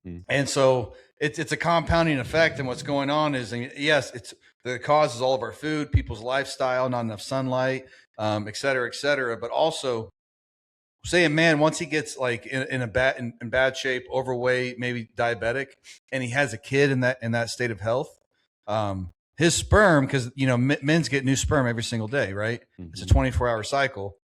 Mm. And so it's a compounding effect. And what's going on is, yes, it's the cause is all of our food, people's lifestyle, not enough sunlight, et cetera, et cetera. But also, say a man, once he gets like in bad shape, overweight, maybe diabetic, and he has a kid in that state of health, his sperm, because men's get new sperm every single day, right? It's a 24-hour cycle.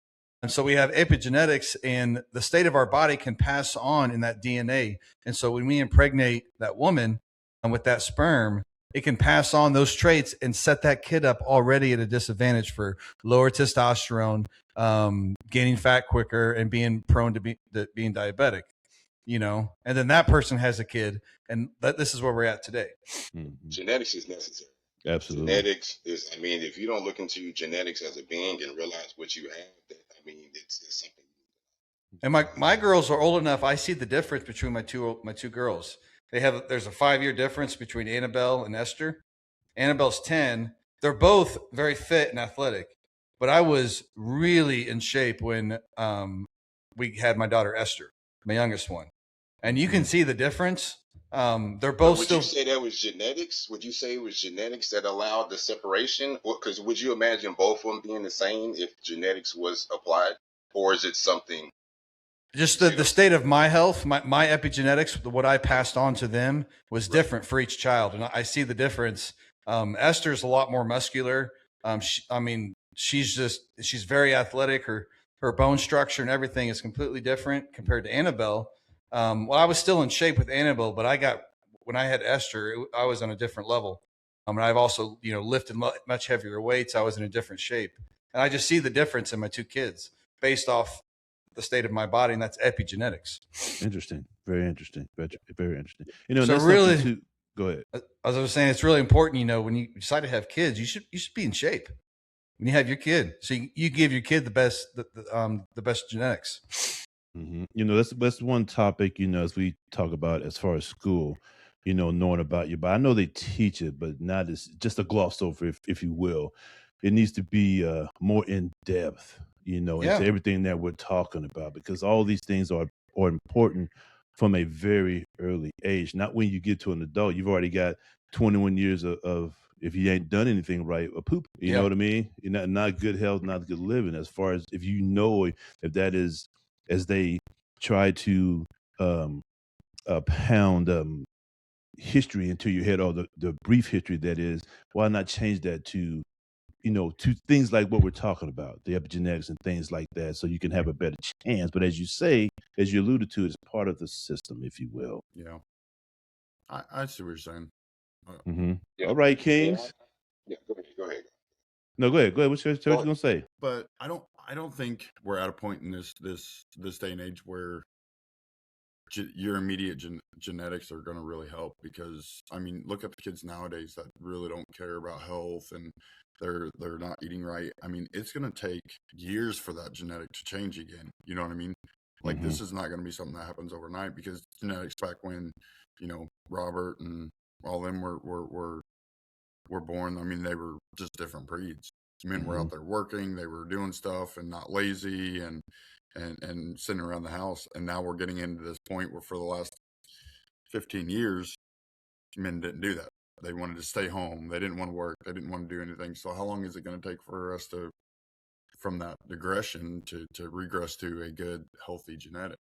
And so we have epigenetics, and the state of our body can pass on in that DNA. And so when we impregnate that woman with that sperm, it can pass on those traits and set that kid up already at a disadvantage for lower testosterone, gaining fat quicker, and being prone to being diabetic. And then that person has a kid, and this is where we're at today. Genetics is necessary. Absolutely. Genetics is, I mean, if you don't look into genetics as a being and realize what you have, I mean, it's something. And my girls are old enough. I see the difference between my two girls. There's a 5-year difference between Annabelle and Esther. Annabelle's 10. They're both very fit and athletic, but I was really in shape when we had my daughter Esther, my youngest one, and you can see the difference. They're both Would you say that was genetics? Would you say it was genetics that allowed the separation? Because would you imagine both of them being the same if genetics was applied, or is it something? Just the state of my health, my epigenetics, what I passed on to them was different for each child, and I see the difference. Esther's a lot more muscular. She's very athletic. Her bone structure and everything is completely different compared to Annabelle. Well, I was still in shape with Annabelle, but when I had Esther, I was on a different level. And I've also, lifted much heavier weights. I was in a different shape, and I just see the difference in my two kids based off the state of my body, and that's epigenetics. Interesting. Very interesting. Very interesting. So really, too, go ahead. As I was saying, it's really important. When you decide to have kids, you should be in shape when you have your kid. So you give your kid the best genetics. That's one topic. As we talk about as far as school, knowing about you, but I know they teach it, but not as just a gloss over, if you will. It needs to be more in depth. Into everything that we're talking about, because all these things are important from a very early age. Not when you get to an adult, you've already got 21 years of if you ain't done anything right, a poop. You know what I mean? You're not good health, not good living. As far as if that is, as they try to pound history into your head, or the brief history that is, why not change that to to things like what we're talking about, the epigenetics and things like that, so you can have a better chance. But as you alluded to, it's part of the system, if you will. Yeah. I see what you're saying. Yeah. All right, Kings. Yeah, go ahead. No, go ahead. What you gonna say? But I don't think we're at a point in this day and age where your immediate genetics are going to really help, because look at the kids nowadays that really don't care about health, and they're not eating right. It's going to take years for that genetic to change again. You know what I mean? Like this is not going to be something that happens overnight, because genetics back when, Robert and all them were born. They were just different breeds. Men were out there working, they were doing stuff and not lazy and sitting around the house. And now we're getting into this point where for the last 15 years, men didn't do that. They wanted to stay home. They didn't want to work. They didn't want to do anything. So how long is it going to take for us from that digression to regress to a good, healthy genetic?